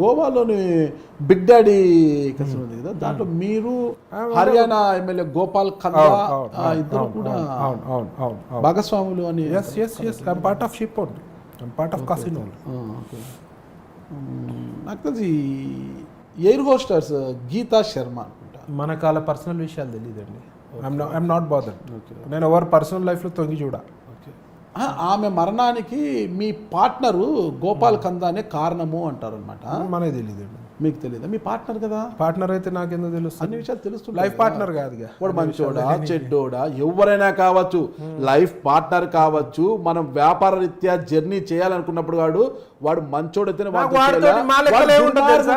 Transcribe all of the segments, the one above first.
గోవాలోని big daddy కసినో ఉంది కదా, దాంట్లో మీరు హర్యానా ఎమ్మెల్యే గోపాల్ ఖన్నా ఇద్దరు కూడా భాగస్వాములు అని. Part of ship only, part of కసినో. నాకు తెలిసి ఎయిర్ హోస్టర్స్ గీతా శర్మ అనుకుంటా. మనకు వాళ్ళ పర్సనల్ విషయాలు తెలియదండి. I'm not bothered. నేను ఎవరు పర్సనల్ లైఫ్లో తొంగి చూడ. ఆమె మరణానికి మీ పార్ట్నరు గోపాల్ ఖందానే కారణము అంటారు అనమాట. మనకి తెలియదండి. మీకు తెలియదా? మీ పార్ట్నర్ కదా. పార్ట్నర్ అయితే నాకెందుకు తెలుస్తుంది? అన్ని విషయాలు తెలుస్తుంది. లైఫ్ పార్ట్నర్ కాదుగా. వాడు మంచోడా చెడ్డోడా ఎవరైనా కావచ్చు, లైఫ్ పార్ట్నర్ కావచ్చు. మనం వ్యాపార రీత్యా జర్నీ చేయాలనుకున్నప్పుడు వాడు మంచోడైతేనే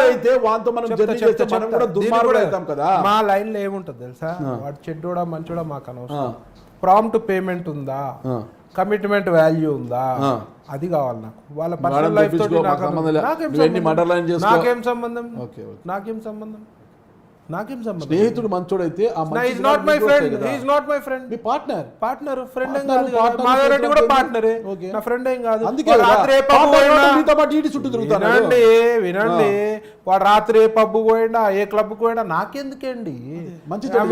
అయితే వాంతో మనం జర్నీ చేస్తే మనం కూడా దుర్మార్గుడు అవుతాం కదా. మా లైన్ లో ఏముంటది తెలుసా? వాడు చెడ్డోడా మంచోడా మాకు అనవసరం. ప్రాంప్ట్ పేమెంట్ ఉందా, కమిట్మెంట్ వాల్యూ ఉందా, అది కావాలి నాకు. వాళ్ళ పర్సనల్ లైఫ్ తోటి నాకేం సంబంధం? నాకేం సంబంధం? స్నేహితుడు మంచోడైతే మీ పార్ట్నర్ ఫ్రెండ్ ఏం కాదు. మాధవరెడ్డి కూడా పార్ట్నరే, నా ఫ్రెండ్ ఏం కాదు. వినండి, వాడు రాత్రి పబ్బు పోయిండా, ఏ క్లబ్ పోయిండా, నాకెందుకండి?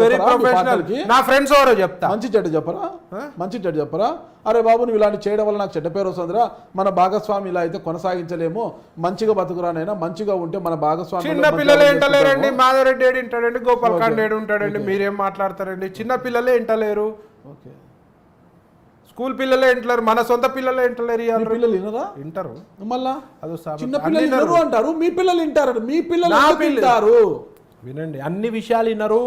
Very professional. నా ఫ్రెండ్స్ ఎవరో చెప్తా. మంచి చెడ్డ చెప్పరా? అరే బాబు, నువ్వు ఇలాంటి చేయడం వల్ల నాకు చెడ్డ పేరు వస్తుందిరా, మన భాగస్వామి ఇలా అయితే కొనసాగించలేము, మంచిగా బతుకురానైనా, మంచిగా ఉంటే మన భాగస్వామి. చిన్న పిల్లలే ఇంటలేరండి. మాధవరెడ్డి ఏడు ఇంటాడండి, గోపాల్ ఖండ్ ఏడు ఉంటాడండి, మీరేం మాట్లాడతారండి? చిన్న పిల్లలే ఇంటలేరు, స్కూల్ పిల్లలే ఇంటలేరు, మన సొంత పిల్లలే ఇంటలేరు. పిల్లలు వినరా? వింటారు. మళ్ళా చిన్న పిల్లలు అంటారు, మీ పిల్లలు వింటారు. మీ పిల్లలు వింటారు. వినండి, అన్ని విషయాలు వినరు.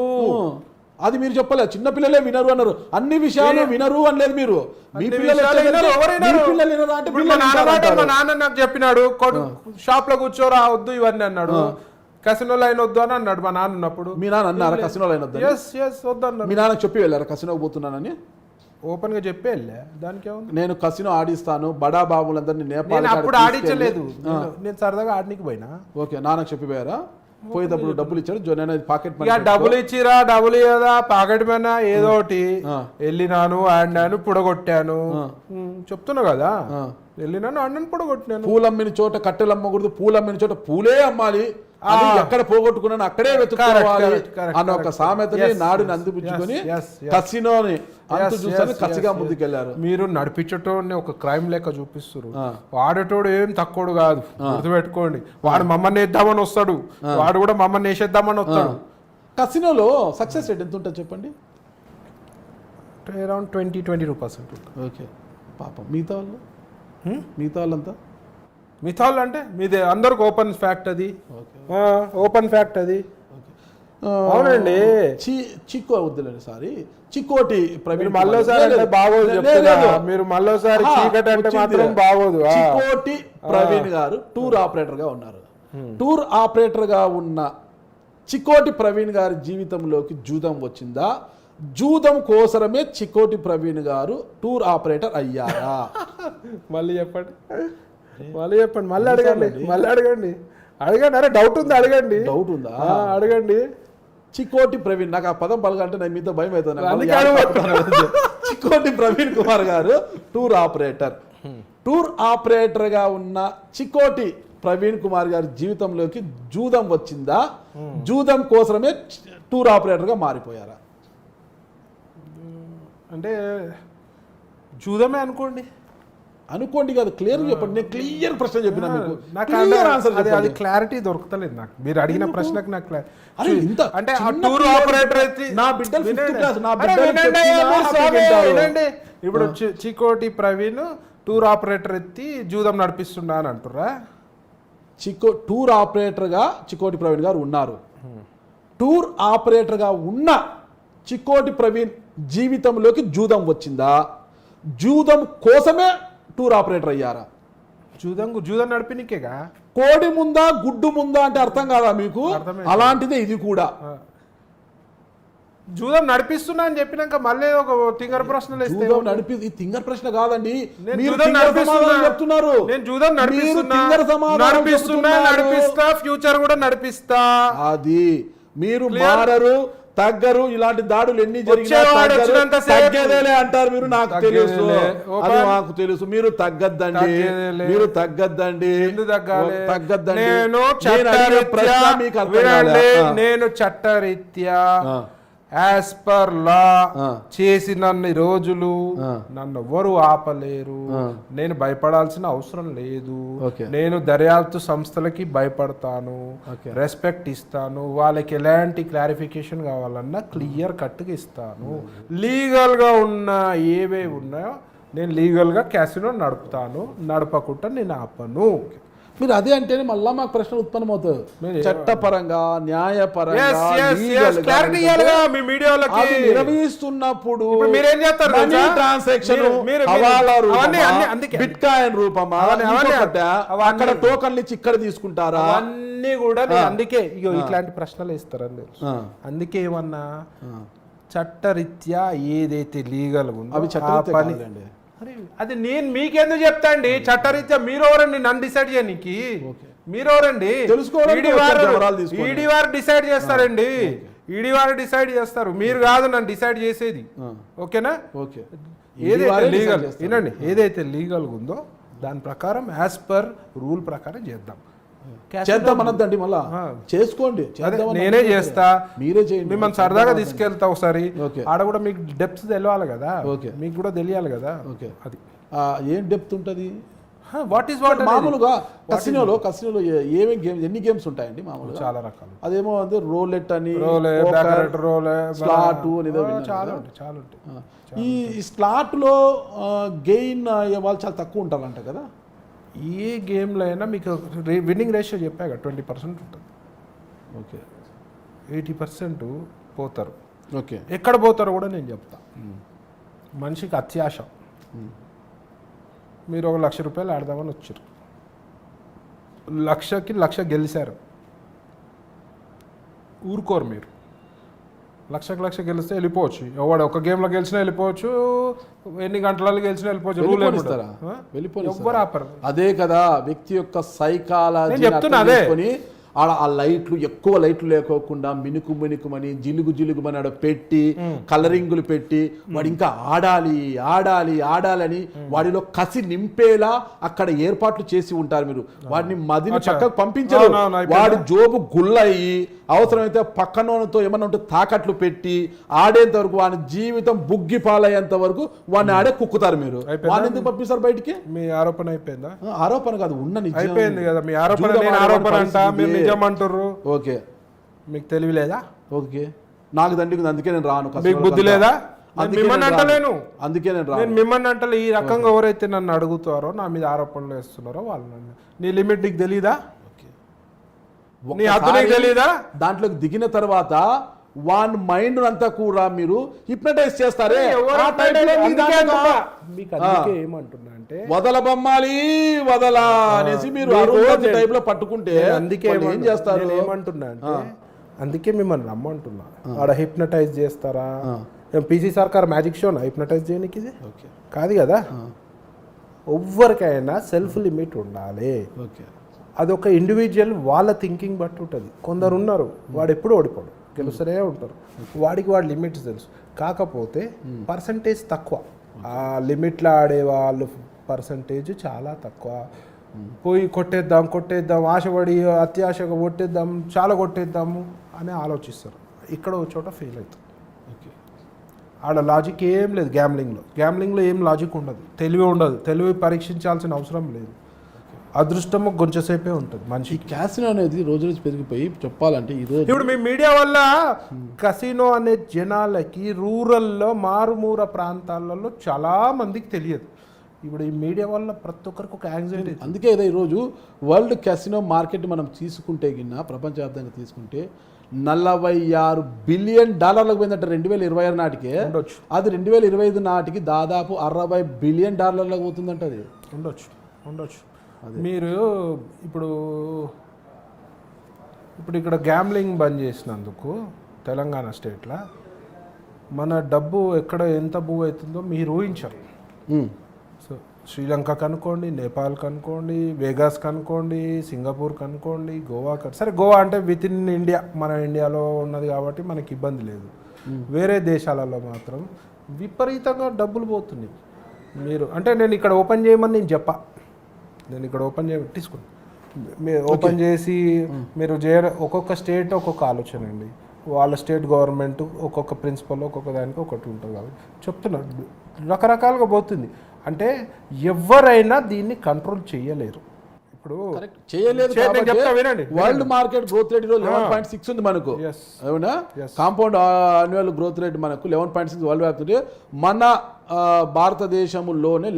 అది మీరు చెప్పలేదు. చిన్న పిల్లలే వినరు అన్నారు, అన్ని విషయాలు వినరు అనలేదు మీరు. మీ పిల్లలు అంటే మా నాన్న నాకు చెప్పినాడు, షాప్ లో కూర్చోరా వద్దు ఇవన్నీ అన్నాడు, కసినో లైన్ వద్దు అని అన్నాడు మా నాన్న ఉన్నప్పుడు. మీ నాన్న అన్నారా కసినో లైన్ వద్దు? వద్దు అన్నాడు. మీ నాన్నకు చెప్పి వెళ్ళారా కసినోకి పోతున్నానని? ఓపెన్ గా చెప్పే వెళ్ళా. దానికి నేను కసినో ఆడిస్తాను, బడా బాబులందరినీ నేపాల్. అప్పుడు ఆడించలేదు, నేను సరదాగా ఆడనికి పోయినా. ఓకే, నాన్నకు చెప్పిపోయారా? పోయేటప్పుడు డబ్బులు ఇచ్చాడు, పాకెట్ మనీ. డబ్బులు ఇచ్చిరా, డబ్బులు ఇవ్వదా, పాకెట్ మనీ ఏదో ఒకటి. వెళ్ళినాను, ఆడినాను, పుడగొట్టాను. చెప్తున్నా కదా, వెళ్ళినాను, ఆడినాను, పుడగొట్టాను. పూలమ్మిన చోట కట్టెలు అమ్మకూడదు, పూలమ్మిన చోట పూలే అమ్మాలి. అది ఎక్కడ పోగొట్టుకున్నాను అక్కడే వెతుక్కోవాలి అన్న ఒక సామెతని నాడుని అందిపుచ్చుకొని కసినోని అంతు చూసాను కసిగా ముందుకెళ్లారు. మీరు నడిపించటోని ఒక క్రైమ్ లెక్క చూపిస్తారు. వాడేటోడు ఏం తక్కువడు కాదు, గుర్తుపెట్టుకోండి. వాడు మమ్మల్ని వేద్దామని వస్తాడు, వాడు కూడా మమ్మల్ని వేసేద్దామని వస్తాడు. కసినోలో సక్సెస్ రేట్ ఎంత ఉంటుంది చెప్పండి? అరౌండ్ 20-22%. ఓకే, పాపం మిగతా వాళ్ళంతా మిగతా వాళ్ళు అంటే మీది అందరికి ఓపెన్ ఫ్యాక్ట్ అది. ఓపెన్ ఫ్యాక్ట్ అది. అవునండి. చిక్కు వద్దులేండి, సారీ, చిక్కోటి ప్రవీణ్ మళ్ళోసారి బాగోదు. మీరు మళ్ళోసారి చీకటి అంటే మాత్రం బాగోదు. చిక్కోటి ప్రవీణ్ గారు టూర్ ఆపరేటర్ గా ఉన్నారు. టూర్ ఆపరేటర్ గా ఉన్న చిక్కోటి ప్రవీణ్ గారి జీవితంలోకి జూదం వచ్చిందా? జూదం కోసమే చిక్కోటి ప్రవీణ్ గారు టూర్ ఆపరేటర్ అయ్యారా? మళ్ళీ చెప్పండి. మళ్ళీ అడగండి. అరే డౌట్ ఉందా? అడగండి. చిక్కోటి ప్రవీణ్, నాకు ఆ పదం పలకంటే నేను మీతో భయం అవుతుంది. చిక్కోటి ప్రవీణ్ కుమార్ గారు టూర్ ఆపరేటర్. టూర్ ఆపరేటర్ గా ఉన్న చిక్కోటి ప్రవీణ్ కుమార్ గారి జీవితంలోకి జూదం వచ్చిందా? జూదం కోసమే టూర్ ఆపరేటర్ గా మారిపోయారా? అంటే జూదమే అనుకోండి కాదు, క్లియర్ చెప్పండి. నేను క్లియర్ ప్రశ్న చెప్పినా మీకు, అది క్లారిటీ దొరుకుతలేదు నాకు. మీరు అడిగిన ప్రశ్నకు నాకు అంటే టూర్ ఆపరేటర్ అయితే నా బిడ్డలు ఇప్పుడు చిక్కోటి ప్రవీణ్ టూర్ ఆపరేటర్ ఎత్తి జూదం నడిపిస్తుండా అని అంటుర్రా? టూర్ ఆపరేటర్ గా చిక్కోటి ప్రవీణ్ గారు ఉన్నారు. టూర్ ఆపరేటర్ గా ఉన్న చిక్కోటి ప్రవీణ్ జీవితంలోకి జూదం వచ్చిందా? జూదం కోసమే టూర్ ఆపరేటర్ అయ్యారా? జూదం నడిపినికేగా. కోడి ముందా గుడ్డు ముందా అంటే అర్థం కాదా మీకు? అలాంటిదే ఇది కూడా. జూదం నడిపిస్తున్నా అని చెప్పినాక మళ్ళీ ఒక తింగర్ ప్రశ్నలు నడిపి తింగర్ ప్రశ్న కాదండి. చెప్తున్నారు నేను జూదం నడిపిస్తా, ఫ్యూచర్ కూడా నడిపిస్తా. అది మీరు మారరు, తగ్గరు. ఇలాంటి దాడులు ఎన్ని జరిగినా వచ్చేవాడు తగ్గరు. వచ్చినంతసేపు తగ్గేదేలే అంటారు మీరు. నాకు తెలుసు, తగ్గేదేలే. అది నాకు తెలుసు. మీరు తగ్గద్దండి, తగ్గేదేలే. మీరు తగ్గద్దండి, ఎందుకు తగ్గాలి? తగ్గద్దండి. నేను అడిగిన ప్రశ్న మీకు అర్థం వినండి, కాలే. నేను చట్టరీత్యా ఆ. యాజ్ పర్ లా ఆ. చేసినన్ని రోజులు ఆ. నన్ను ఎవరు ఆపలేరు. ఆ. నేను భయపడాల్సిన అవసరం లేదు. ఓకే. నేను దర్యాప్తు సంస్థలకి భయపడతాను, ఓకే. రెస్పెక్ట్ ఇస్తాను. వాళ్ళకి ఎలాంటి క్లారిఫికేషన్ కావాలన్నా క్లియర్ కట్గా ఇస్తాను. లీగల్ గా ఉన్న ఏవే ఉన్నాయో నేను లీగల్ గా క్యాసినో నడుపుతాను, నడపకుండా నేను ఆపను. మీరు అదే అంటేనే మళ్ళా మాకు ప్రశ్న ఉత్పన్నమవుతుంది. మీరు చట్టపరంగా, న్యాయపరంగా, Yes, yes, legal yes. గా Clarity ఇవ్వాలిగా మీ మీడియా వాళ్ళకి. అది నిర్వహిస్తున్నప్పుడు ఇప్పుడు మీరేం చేస్తారు మనీ తెలుసా? ట్రాన్సాక్షన్, మీరు- హవాలా రూపమా, అవన్నీ అందుకే. బిట్ కాయిన్ రూపమా, అవన్నీ- ఇంకొకటా, అవన్నీ- అక్కడ టోకన్లు ఇచ్చి ఇక్కడ తీసుకుంటారా? అవన్నీ కూడా నేను అందుకే ఇట్లాంటి ప్రశ్నలు ఇస్తారని తెలుసు. ఆ. అందుకే ఏమన్నా చట్టరీత్యా ఏదైతే లీగల్ ఉందో అవి ఆ చట్టరీత్యా పని కాదులేండి. అరే, అది నేను మీకెందుకు చెప్తా అండి? చట్టరీత్యా మీరెవరండి నన్ను డిసైడ్ చేయడానికి? మీరెవరండి? తెలుసుకోవడానికి ఈడీ వారు వివరాలు తీసుకోండి. ఈడీ వారు డిసైడ్ చేస్తారండి. ఈడీ వారు డిసైడ్ చేస్తారు, మీరు కాదు నన్ను డిసైడ్ చేసేది. ఓకేనా? ఓకే. ఏదైతే లీగల్ వినండి, ఏదైతే లీగల్ ఉందో దాని ప్రకారం యాజ్ పర్ రూల్ ప్రకారం చేద్దాం. చేద్దాం అనద్దండి, మళ్ళా చేసుకోండి. అదే చేద్దామని నేనే చేస్తా, మీరే చేయండి. మిమ్మల్ని సరదాగా తీసుకెళ్తా ఒకసారి. ఓకే. ఆడ కూడా మీకు డెప్త్ తెలియాలి కదా, ఓకే. మీకు కూడా తెలియాలి కదా. ఓకే. అది ఏం డెప్త్ ఉంటుంది వాట్ ఈస్ వాట్ మామూలుగా కసినోలో ఏమేమి గేమ్స్, ఎన్ని గేమ్స్ ఉంటాయండి మామూలుగా? చాలా రకాలు. అదేమో అంటే రోలెట్ అని, స్లాట్ అని ఏదో విన్నాను చాలా కదా. ఉంటాయి, చాలా ఉంటాయి. ఈ స్లాట్ లో గెయిన్ వాళ్ళు చాలా తక్కువ ఉంటారంట కదా. ఏ గేమ్లో అయినా మీకు విన్నింగ్ రేషియో చెప్పాక 20% ఉంటుంది. ఓకే. 80% పోతారు. ఓకే. ఎక్కడ పోతారో కూడా నేను చెప్తా. మనిషికి అత్యాశ. మీరు ఒక ₹1,00,000 ఆడదామని వచ్చారు, 1,00,000కి 1,00,000 గెలిచారు, ఊరుకోరు మీరు. 1,00,000కి 1,00,000 గెలిస్తే వెళ్ళిపోవచ్చు. ఎవడు ఒక గేమ్లో గెలిచినా వెళ్ళిపోవచ్చు, ఎన్ని గంటలలో గెలిచినా వెళ్ళిపోవచ్చు. రూల్ వెళ్ళిపోనిస్తారా? ఎవ్వరు ఆపరు. అదే కదా వ్యక్తి యొక్క సైకాలజీ నేను చెప్తున్నా అదే. ఆడ ఆ లైట్లు ఎక్కువ లైట్లు లేకోకుండా మినుకుమని జిలుగుమని ఆడ పెట్టి కలరింగులు పెట్టి వాడు ఇంకా ఆడాలి ఆడాలి ఆడాలని వాడిలో కసి నింపేలా అక్కడ ఏర్పాట్లు చేసి ఉంటారు. మీరు వాడిని మదిని చక్కగా పంపించరు. వాడి జోబు గుల్లయ్యి అవసరమైతే పక్కనతో ఏమన్నా ఉంటే తాకట్లు పెట్టి ఆడేంత వరకు వాడి జీవితం బుగ్గి పాలయ్యేంత వరకు వాడిని ఆడే కుక్కుతారు. మీరు వాడిని ఎందుకు పంపిస్తారు బయటికి? మీ ఆరోపణ అయిపోయిందా? ఆరోపణ కాదు, ఉన్న నిజం అయిపోయింది కదా. మీ ఆరోపణ నేను ఆరోపణ అంటా, మీరు నిజం అంటారు. ఓకే. మీకు తెలివి లేదా? ఓకే. నాకు దండికి అందుకే నేను రాను. మీకు బుద్ధి లేదా? మిమ్మల్ని అంటలేను, అందుకే నేను రాను. నేను మిమ్మల్ని అంటలే. ఈ రకంగా ఎవరైతే నన్ను అడుగుతారో, నా మీద ఆరోపణలు వేస్తున్నారో వాళ్ళు నన్ను, నీ లిమిట్ నీకు తెలీదా? నీ హద్దు నీకు తెలీదా? దాంట్లోకి దిగిన తర్వాత వాన్ మైండ్ అంతా కూడా మీరు హిప్నటైజ్ చేస్తారే. ఆ టైప్ లో మీ దాంట్లో మీకు అందుకే ఏమంటున్నా అంటే వదల బొమ్మాలి వదలా అనేసి మీరు టైప్ లో పట్టుకుంటే అందుకే ఏం చేస్తారు? ఏమంటున్నా అంటే అందుకే మిమ్మల్ని రమ్మంటున్నా. ఆడ హిప్నటైజ్ చేస్తారా? పీసీ సర్కార్ మ్యాజిక్ షోనా హిప్నటైజ్ చేయడానికి? ఇది కాదు కదా. ఎవ్వరికైనా సెల్ఫ్ లిమిట్ ఉండాలి. ఓకే. అదొక ఇండివిజువల్ వాళ్ళ థింకింగ్ బట్టి ఉంటుంది. కొందరు ఉన్నారు వాడు ఎప్పుడు ఓడిపోడు, గెలుస్తూనే ఉంటారు. వాడికి వాడి లిమిట్స్ తెలుసు. కాకపోతే పర్సంటేజ్ తక్కువ. ఆ లిమిట్లో ఆడే వాళ్ళు పర్సంటేజ్ చాలా తక్కువ. పోయి కొట్టేద్దాం ఆశపడి అత్యాశగా కొట్టేద్దాం, చాలా కొట్టేద్దాము అని ఆలోచిస్తారు. ఇక్కడ ఒక చోట ఫెయిల్ అవుతుంది. ఆడ లాజిక్ ఏం లేదు. గ్యామ్లింగ్లో ఏం లాజిక్ ఉండదు, తెలివి ఉండదు. తెలివి పరీక్షించాల్సిన అవసరం లేదు. అదృష్టము కొంచెంసేపే ఉంటుంది మనిషి. క్యాసినో అనేది రోజు పెరిగిపోయి చెప్పాలంటే ఈరోజు ఇప్పుడు మీ మీడియా వల్ల కసినో అనే జనాలకి రూరల్లో మారుమూర ప్రాంతాలలో చాలా మందికి తెలియదు. ఇప్పుడు ఈ మీడియా వల్ల ప్రతి ఒక్కరికి ఒక యాంగ్జైటీ. అందుకే ఏదో ఈరోజు వరల్డ్ క్యాసినో మార్కెట్ మనం తీసుకుంటే గిన్న ప్రపంచవ్యాప్తంగా తీసుకుంటే $46 బిలియన్ పోయిందంటే 2026 నాటికే. అది 2025 నాటికి దాదాపు $60 బిలియన్ పోతుందంట. అది ఉండొచ్చు. మీరు ఇప్పుడు ఇక్కడ గ్యాంబ్లింగ్ బంద్ చేసినందుకు తెలంగాణ స్టేట్లో మన డబ్బు ఎక్కడ ఎంత మూవ్ అవుతుందో మీరు ఊహించరు. సో శ్రీలంక కనుకోండి, నేపాల్ కనుకోండి, వేగాస్ కనుకోండి, సింగపూర్ కనుకోండి, గోవా సరే గోవా అంటే విత్ ఇన్ ఇండియా, మన ఇండియాలో ఉన్నది కాబట్టి మనకి ఇబ్బంది లేదు. వేరే దేశాలలో మాత్రం విపరీతంగా డబ్బులు పోతున్నాయి. మీరు అంటే నేను ఇక్కడ ఓపెన్ చేయమని నేను చెప్పా, నేను ఇక్కడ ఓపెన్ తీసుకోండి, మీరు ఓపెన్ చేసి మీరు ఒక్కొక్క స్టేట్ ఒక్కొక్క ఆలోచన అండి. వాళ్ళ స్టేట్ గవర్నమెంట్ ఒక్కొక్క ప్రిన్సిపల్ ఒక్కొక్క దానికి ఒకటి ఉంటుంది కాబట్టి చెప్తున్నాను, రకరకాలుగా పోతుంది. అంటే ఎవరైనా దీన్ని కంట్రోల్ చేయలేరు. ఇప్పుడు చేయలేదు. వినండి, వరల్డ్ మార్కెట్ గ్రోత్ రేట్ 11.6 ఉంది మనకు, అవునా? కాంపౌండ్ యాన్యువల్ గ్రోత్ రేట్ మనకు 11.6 వరల్డ్ వ్యాప్తి. మన భారతదేశంలోనే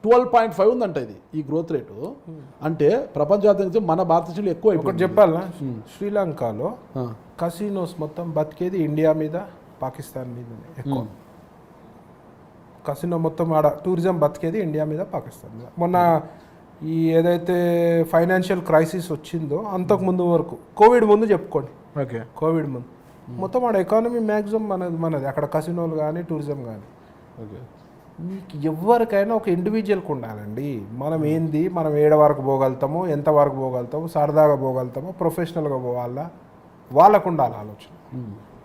12.5 ఉందంట ఇది ఈ గ్రోత్ రేటు. అంటే ప్రపంచవ్యాప్తంగా మన భారతదేశంలో ఎక్కువ. ఇప్పుడు చెప్పాలా, శ్రీలంకలో కసినోస్ మొత్తం బతికేది ఇండియా మీద, పాకిస్తాన్ మీద ఎక్కువ. కసినో మొత్తం ఆడ టూరిజం బతికేది ఇండియా మీద, పాకిస్తాన్ మీద. మొన్న ఈ ఏదైతే ఫైనాన్షియల్ క్రైసిస్ వచ్చిందో అంతకు ముందు వరకు, కోవిడ్ ముందు చెప్పుకోండి, ఓకే, కోవిడ్ ముందు మొత్తం ఆడ ఎకానమీ మ్యాక్సిమం మనది అక్కడ కసినోలు కానీ టూరిజం కానీ. ఓకే, మీకు ఎవరికైనా ఒక ఇండివిజువల్కి ఉండాలండి. మనం ఏంది, మనం ఏడ వరకు పోగలుగుతామో, ఎంత వరకు పోగలుగుతామో, సరదాగా పోగలుగుతామో, ప్రొఫెషనల్గా పోవాలా, వాళ్ళకు ఉండాలి ఆలోచన.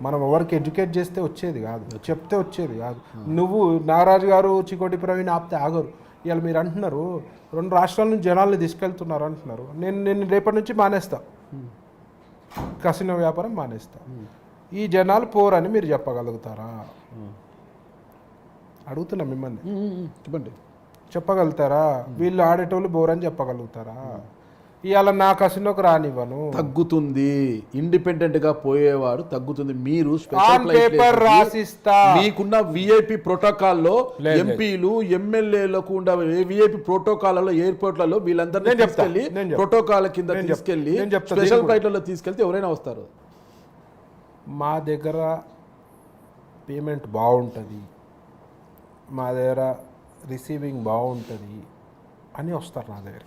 మనం ఎవరికి ఎడ్యుకేట్ చేస్తే వచ్చేది కాదు, చెప్తే వచ్చేది కాదు. నువ్వు నాగరాజు గారు చికోటి ప్రవీణ్ ఆపితే ఆగరు. ఇవాళ మీరు అంటున్నారు 2 రాష్ట్రాల నుంచి జనాల్ని తీసుకెళ్తున్నారు అంటున్నారు. నేను రేపటి నుంచి మానేస్తా, కసినో వ్యాపారం మానేస్తా. ఈ జనాలు పోరని మీరు చెప్పగలుగుతారా? అడుగుతున్నా మిమ్మల్ని, చెప్పండి, చెప్పగలుగుతారా? వీళ్ళు ఆడేటోళ్ళు బోరని చెప్పగలుగుతారా? ఇవాళ నా కసినోకి రానివ్వను. తగ్గుతుంది, ఇండిపెండెంట్ గా పోయేవాడు తగ్గుతుంది. మీరు పేపర్ రాసిస్తా, మీకున్న విఐపి ప్రోటోకాల్లో ఎంపీలు ఎమ్మెల్యేలకు ఉండే విఐపి ప్రోటోకాల్లో ఎయిర్పోర్ట్లలో వీళ్ళందరినీ తీసుకెళ్లి ప్రోటోకాల్ కింద తీసుకెళ్లి స్పెషల్ ఫ్లైట్లలో తీసుకెళ్తే ఎవరైనా వస్తారు. మా దగ్గర పేమెంట్ బాగుంటుంది, మా దగ్గర రిసీవింగ్ బాగుంటుంది అని వస్తారు నా దగ్గర.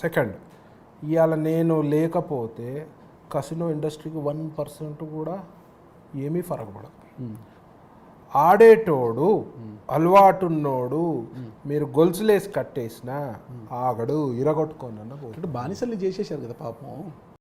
సెకండ్, ఇవాళ నేను లేకపోతే కసినో ఇండస్ట్రీకి 1% కూడా ఏమీ ఫరకపడదు. ఆడేటోడు అలవాటున్నోడు మీరు గొలుసులేసి కట్టేసినా ఆగడు, ఇరగొట్టుకోనన్న బానిసల్ని చేసేసారు కదా పాపం.